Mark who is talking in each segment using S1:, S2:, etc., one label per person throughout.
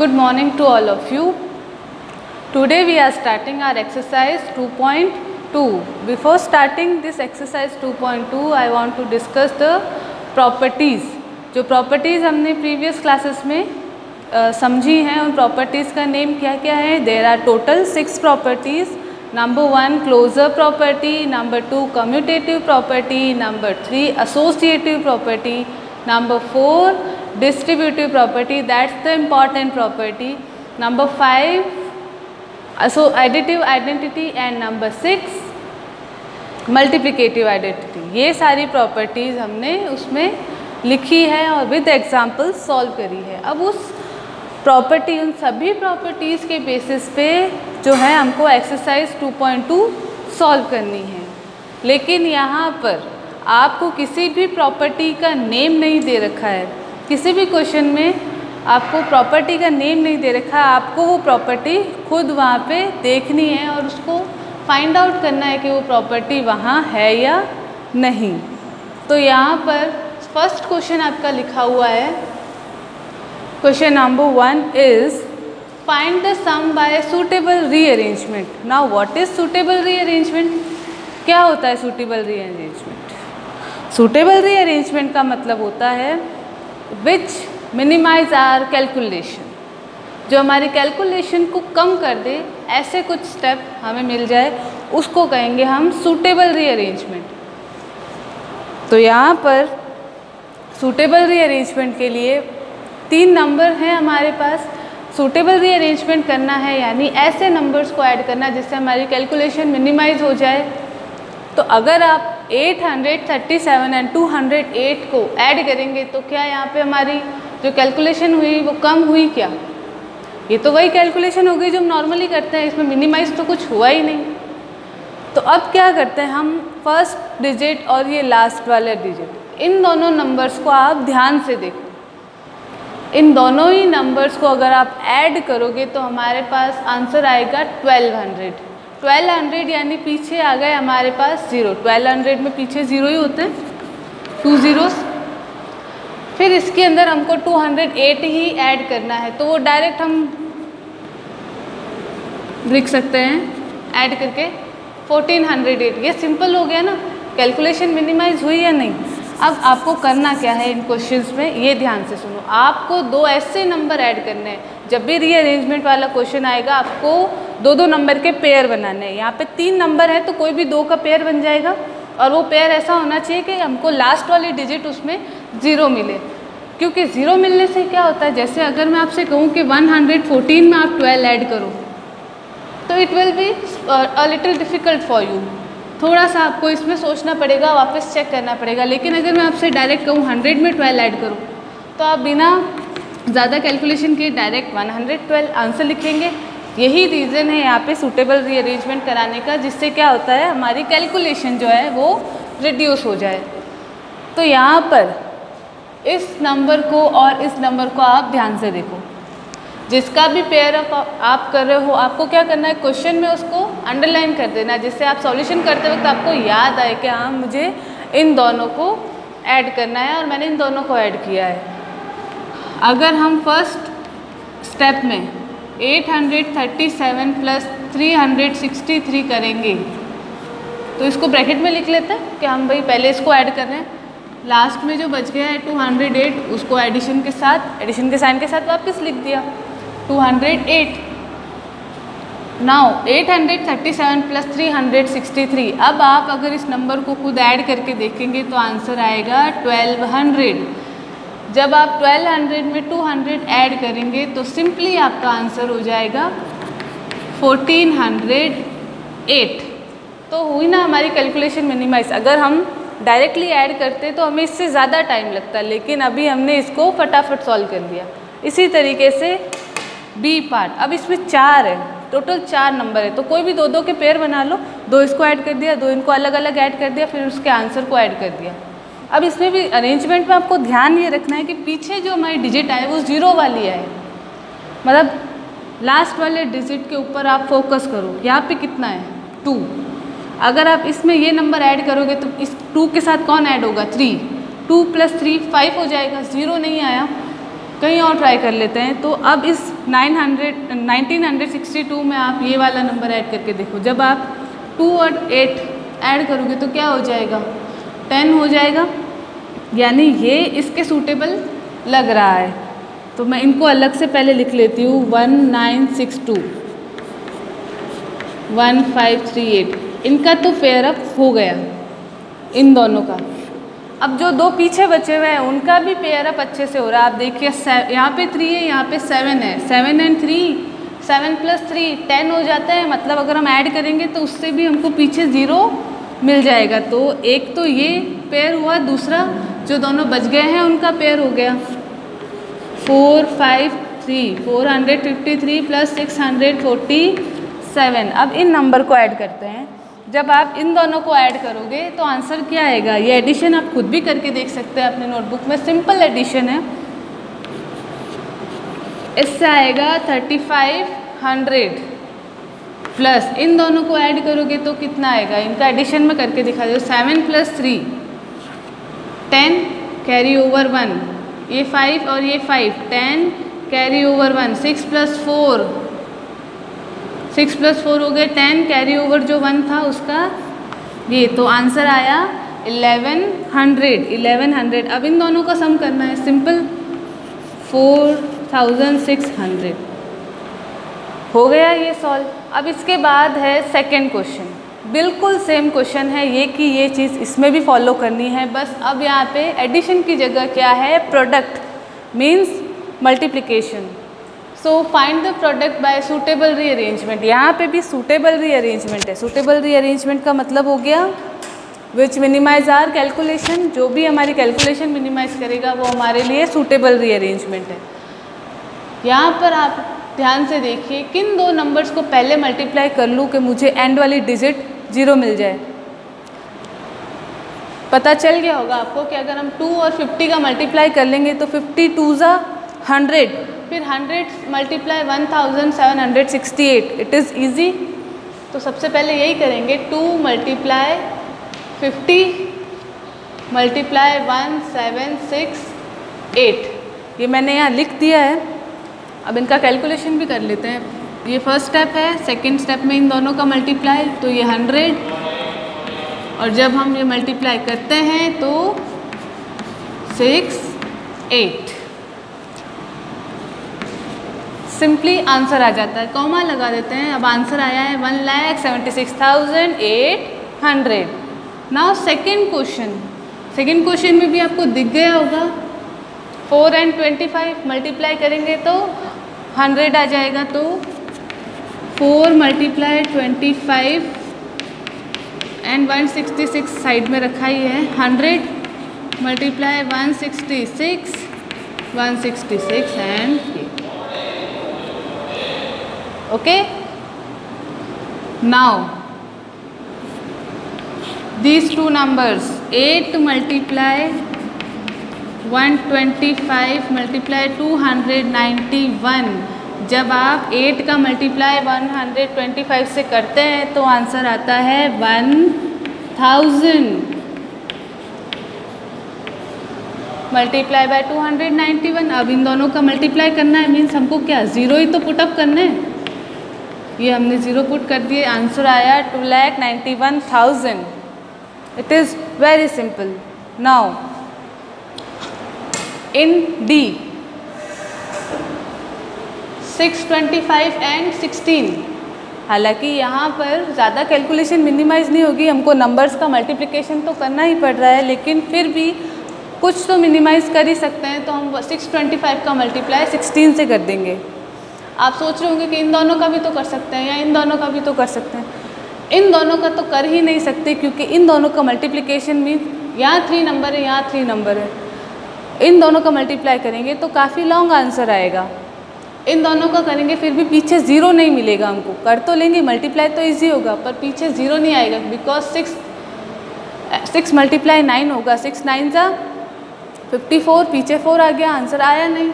S1: Good morning to all of you. Today we are starting our exercise 2.2. Before starting this exercise 2.2, I want to discuss the properties. जो properties हमने previous classes में समझी हैं, उन properties का name क्या क्या है? There are total 6 properties. Number 1 closure property, number 2 commutative property, number 3 associative property, number 4 distributive property, that's the important property, number 5 additive identity, and number 6 multiplicative identity. ये सारी properties हमने उसमें लिखी है और with example solve करी है. अब उस प्रॉपर्टी, उन सभी प्रॉपर्टीज़ के बेसिस पे जो है हमको एक्सरसाइज 2.2 सॉल्व करनी है. लेकिन यहाँ पर आपको किसी भी प्रॉपर्टी का नेम नहीं दे रखा है. किसी भी क्वेश्चन में आपको प्रॉपर्टी का नेम नहीं दे रखा है. आपको वो प्रॉपर्टी खुद वहाँ पे देखनी है और उसको फाइंड आउट करना है कि वो प्रॉपर्टी वहाँ है या नहीं. तो यहाँ पर फर्स्ट क्वेश्चन आपका लिखा हुआ है. Question number 1 is find the sum by suitable rearrangement. Now what is suitable rearrangement? क्या होता है suitable rearrangement? Suitable rearrangement का मतलब होता है which minimize our calculation. जो हमारी कैलकुलेशन को कम कर दे, ऐसे कुछ स्टेप हमें मिल जाए, उसको कहेंगे हम suitable rearrangement. तो यहाँ पर suitable rearrangement के लिए 3 नंबर हैं हमारे पास. सूटेबल रीअरेंजमेंट करना है यानी ऐसे नंबर्स को ऐड करना जिससे हमारी कैलकुलेशन मिनिमाइज हो जाए. तो अगर आप 837 एंड 208 को ऐड करेंगे तो क्या यहाँ पे हमारी जो कैलकुलेशन हुई वो कम हुई क्या? ये तो वही कैलकुलेशन हो गई जो हम नॉर्मली करते हैं, इसमें मिनिमाइज तो कुछ हुआ ही नहीं. तो अब क्या करते हैं हम, फर्स्ट डिजिट और ये लास्ट वाला डिजिट, इन दोनों नंबर्स को आप ध्यान से देखो. इन दोनों ही नंबर्स को अगर आप ऐड करोगे तो हमारे पास आंसर आएगा 1200. 1200 यानी पीछे आ गए हमारे पास 0. 1200 में पीछे 0 ही होते हैं, 2 zeros. फिर इसके अंदर हमको 208 ही ऐड करना है, तो वो डायरेक्ट हम लिख सकते हैं ऐड करके 1408. ये सिंपल हो गया ना. कैलकुलेशन मिनिमाइज हुई या नहीं? अब आपको करना क्या है इन क्वेश्चंस में, ये ध्यान से सुनो. आपको 2 ऐसे नंबर ऐड करने हैं. जब भी रीअरेंजमेंट वाला क्वेश्चन आएगा आपको 2-2 नंबर के पेयर बनाने हैं. यहाँ पे 3 नंबर है तो कोई भी 2 का पेयर बन जाएगा और वो पेयर ऐसा होना चाहिए कि हमको लास्ट वाली डिजिट उसमें 0 मिले. क्योंकि 0 मिलने से क्या होता है, जैसे अगर मैं आपसे कहूँ कि 114 में आप 12 ऐड करो तो it will be a little difficult for you. थोड़ा सा आपको इसमें सोचना पड़ेगा, वापस चेक करना पड़ेगा. लेकिन अगर मैं आपसे डायरेक्ट कहूँ 100 में 12 ऐड करूँ तो आप बिना ज़्यादा कैलकुलेशन किए डायरेक्ट 112 आंसर लिखेंगे. यही रीज़न है यहाँ पे सूटेबल रीअरेंजमेंट कराने का, जिससे क्या होता है हमारी कैलकुलेशन जो है वो रिड्यूस हो जाए. तो यहाँ पर इस नंबर को और इस नंबर को आप ध्यान से देखो. जिसका भी पेयर आप कर रहे हो, आपको क्या करना है, क्वेश्चन में उसको अंडरलाइन कर देना, जिससे आप सॉल्यूशन करते वक्त आपको याद आए कि हाँ मुझे इन दोनों को ऐड करना है और मैंने इन दोनों को ऐड किया है. अगर हम फर्स्ट स्टेप में 837 प्लस 363 करेंगे तो इसको ब्रैकेट में लिख लेते हैं कि हम भाई पहले इसको ऐड कर रहे हैं. लास्ट में जो बच गया है 208, उसको एडिशन के साइन के साथ वापस लिख दिया 208. Now 837 plus 363. अब आप अगर इस नंबर को खुद ऐड करके देखेंगे तो आंसर आएगा 1200. जब आप 1200 में 200 ऐड करेंगे तो सिंपली आपका आंसर हो जाएगा 1408. तो हुई ना हमारी कैलकुलेशन मिनिमाइज. अगर हम डायरेक्टली ऐड करते तो हमें इससे ज़्यादा टाइम लगता, लेकिन अभी हमने इसको फटाफट सॉल्व कर दिया. इसी तरीके से बी पार्ट. अब इसमें 4 है, टोटल 4 नंबर है, तो कोई भी 2-2 के पेयर बना लो. 2 इसको ऐड कर दिया, 2 इनको अलग अलग ऐड कर दिया, फिर उसके आंसर को ऐड कर दिया. अब इसमें भी अरेंजमेंट में आपको ध्यान ये रखना है कि पीछे जो हमारी डिजिट आए वो 0 वाली है. मतलब लास्ट वाले डिजिट के ऊपर आप फोकस करो. यहाँ पे कितना है 2. अगर आप इसमें ये नंबर ऐड करोगे तो इस 2 के साथ कौन ऐड होगा 3. 2 + 3 5 हो जाएगा. 0 नहीं आया कहीं और ट्राई कर लेते हैं। तो अब इस 1962 में आप ये वाला नंबर ऐड करके देखो। जब आप 2 और 8 ऐड करोगे तो क्या हो जाएगा, 10 हो जाएगा, यानी ये इसके सूटेबल लग रहा है। तो मैं इनको अलग से पहले लिख लेती हूँ, 1962 1538, इनका तो पेयर अप हो गया इन दोनों का। अब जो दो पीछे बचे हुए हैं उनका भी पेयर अप अच्छे से हो रहा है। आप देखिए यहाँ पे 3 है, यहाँ पे 7 है, 7 and 3, 7 + 3 10 हो जाता है। मतलब अगर हम ऐड करेंगे तो उससे भी हमको पीछे 0 मिल जाएगा। तो एक तो ये पेयर हुआ, दूसरा जो दोनों बच गए हैं उनका पेयर हो गया 453, 453 + 647। अब इन नंबर को ऐड करते हैं। जब आप इन दोनों को ऐड करोगे तो आंसर क्या आएगा, ये एडिशन आप खुद भी करके देख सकते हैं अपने नोटबुक में, सिंपल एडिशन है। इससे आएगा 3500 प्लस इन दोनों को ऐड करोगे तो कितना आएगा, इनका एडिशन में करके दिखा दो। 7 + 3 10 कैरी ओवर 1, ये 5 और ये 5 10 कैरी ओवर 1, 6 + 4 6 + 4 हो गए 10, कैरी ओवर जो 1 था उसका ये, तो आंसर आया 1100। अब इन दोनों का सम करना है, सिंपल 4600 हो गया ये सॉल्व। अब इसके बाद है सेकंड क्वेश्चन, बिल्कुल सेम क्वेश्चन है ये कि ये चीज़ इसमें भी फॉलो करनी है, बस अब यहाँ पे एडिशन की जगह क्या है, product means multiplication. So find the product by suitable rearrangement. यहाँ पे भी सूटेबल रीअरेंजमेंट है। सूटेबल रीअरेंजमेंट का मतलब हो गया विच मिनिमाइज आर कैलकुलेशन, जो भी हमारी कैलकुलेशन मिनिमाइज करेगा वो हमारे लिए सूटेबल रीअरेंजमेंट है। यहाँ पर आप ध्यान से देखिए, किन दो नंबर्स को पहले मल्टीप्लाई कर लूँ कि मुझे एंड वाली डिजिट 0 मिल जाए। पता चल गया होगा आपको कि अगर हम 2 और 50 का मल्टीप्लाई कर लेंगे तो 50 2s 100, फिर 100 × 1768, इट इज़ ईजी। तो सबसे पहले यही करेंगे, 2 × 50 × 1768, ये मैंने यहाँ लिख दिया है। अब इनका कैलकुलेशन भी कर लेते हैं। ये फर्स्ट स्टेप है, सेकंड स्टेप में इन दोनों का मल्टीप्लाई, तो ये 100, और जब हम ये मल्टीप्लाई करते हैं तो 6 8, सिंपली आंसर आ जाता है। कॉमा लगा देते हैं। अब आंसर आया है 1,76,800। नाउ सेकेंड क्वेश्चन में भी आपको दिख गया होगा, 4 and 25 मल्टीप्लाई करेंगे तो 100 आ जाएगा। तो 4 × 25 एंड 166 साइड में रखा ही है, 100 × 166 and okay. Now these two numbers, 8 × 125 × 291, जब आप 8 का मल्टीप्लाई 125 से करते हैं तो आंसर आता है 1000 मल्टीप्लाई बाय 291। अब इन दोनों का मल्टीप्लाई करना है, मीन्स हमको क्या 0 ही तो पुटअप करना है। ये हमने 0 पुट कर दिए, आंसर आया 2,91,000। It is very simple. Now in D 625 and 16, हालांकि यहाँ पर ज़्यादा कैलकुलेशन मिनिमाइज नहीं होगी, हमको नंबर्स का मल्टीप्लिकेशन तो करना ही पड़ रहा है, लेकिन फिर भी कुछ तो मिनिमाइज कर ही सकते हैं। तो हम 625 का मल्टीप्लाई 16 से कर देंगे। आप सोच रहे होंगे कि इन दोनों का भी तो कर सकते हैं या इन दोनों का भी तो कर सकते हैं। इन दोनों का तो कर ही नहीं सकते, क्योंकि इन दोनों का मल्टीप्लिकेशन मीन्स यहाँ 3 नंबर है, यहाँ 3 नंबर है। इन दोनों का मल्टीप्लाई करेंगे तो काफ़ी लॉन्ग आंसर आएगा। इन दोनों का करेंगे फिर भी पीछे 0 नहीं मिलेगा हमको। कर तो लेंगे, मल्टीप्लाई तो ईजी होगा, पर पीछे 0 नहीं आएगा, बिकॉज 6 × 9 होगा, 6 × 9 = 54, पीछे 4 आ गया, आंसर आया नहीं।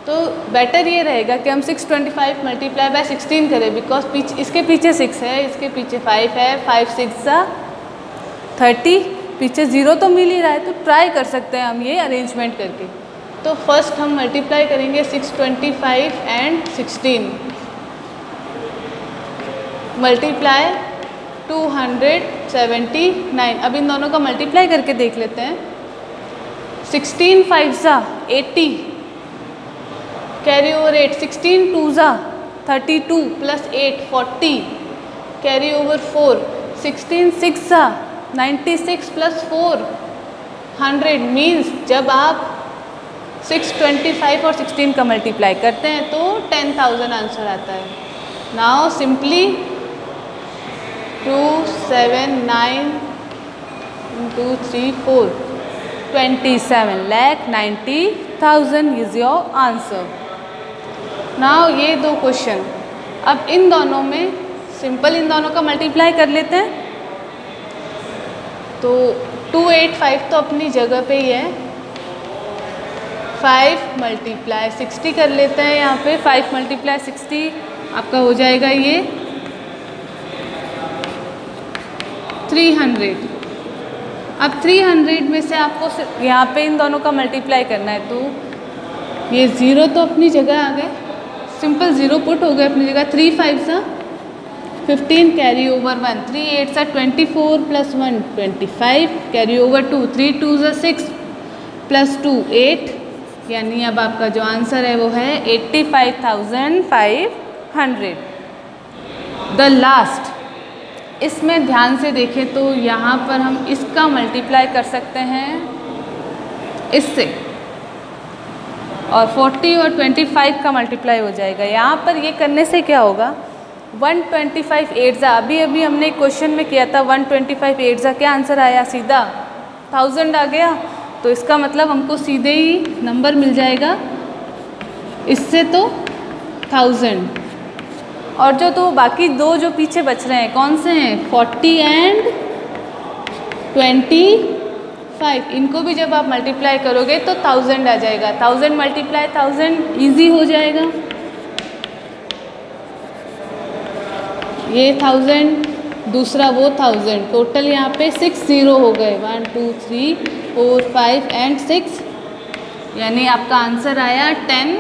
S1: तो बेटर ये रहेगा कि हम 625 मल्टीप्लाई बाय 16 करें, बिकॉज इसके पीछे 6 है, इसके पीछे 5 है, 5 × 6 = 30, पीछे 0 तो मिल ही रहा है। तो ट्राई कर सकते हैं हम ये अरेंजमेंट करके। तो फर्स्ट हम मल्टीप्लाई करेंगे 625 एंड 16, मल्टीप्लाई 279। अब इन दोनों का मल्टीप्लाई करके देख लेते हैं। 16 5 ज़ा 80, कैरी ओवर 8, 16 2 ज़ा 32 प्लस 8 40, कैरी ओवर 4, 16 6 ज़ा 96 प्लस 4 100। मीन्स जब आप 625 और 16 का मल्टीप्लाई करते हैं तो 10,000 आंसर आता है। Now simply 279 2 3 4 27,90,000 is your answer. Now ये दो क्वेश्चन, अब इन दोनों में सिंपल इन दोनों का मल्टीप्लाई कर लेते हैं। तो 285 तो अपनी जगह पे ही है, 5 मल्टीप्लाई 60 कर लेते हैं। यहाँ पे 5 मल्टीप्लाई 60 आपका हो जाएगा ये 300। अब 300 में से आपको यहाँ पे इन दोनों का मल्टीप्लाई करना है, तो ये ज़ीरो तो अपनी जगह आ गए, सिंपल ज़ीरो पुट हो गए अपनी जगह। 3 5 सा 15, कैरी ओवर 1, 3 8 सा 24 प्लस 1 25, कैरी ओवर 2, 3 2 सा 6 प्लस 2 8, यानी अब आपका जो आंसर है वो है 85,500। द लास्ट, इसमें ध्यान से देखें तो यहाँ पर हम इसका मल्टीप्लाई कर सकते हैं इससे, और 40 और 25 का मल्टीप्लाई हो जाएगा। यहाँ पर ये करने से क्या होगा, 125 8 ज़ा, अभी हमने क्वेश्चन में किया था 125 8 ज़ा, क्या आंसर आया, सीधा 1000 आ गया। तो इसका मतलब हमको सीधे ही नंबर मिल जाएगा इससे तो 1000। और जो तो बाकी दो जो पीछे बच रहे हैं कौन से हैं, 40 एंड 25, इनको भी जब आप मल्टीप्लाई करोगे तो 1000 आ जाएगा। 1000 मल्टीप्लाई 1000 ईजी हो जाएगा। ये 1000, दूसरा वो 1000, टोटल यहाँ पे 6 0 हो गए, 1 2 3 4 5 एंड 6, यानी आपका आंसर आया 10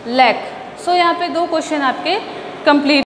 S1: लाख। सो यहाँ पे दो क्वेश्चन आपके कंप्लीट।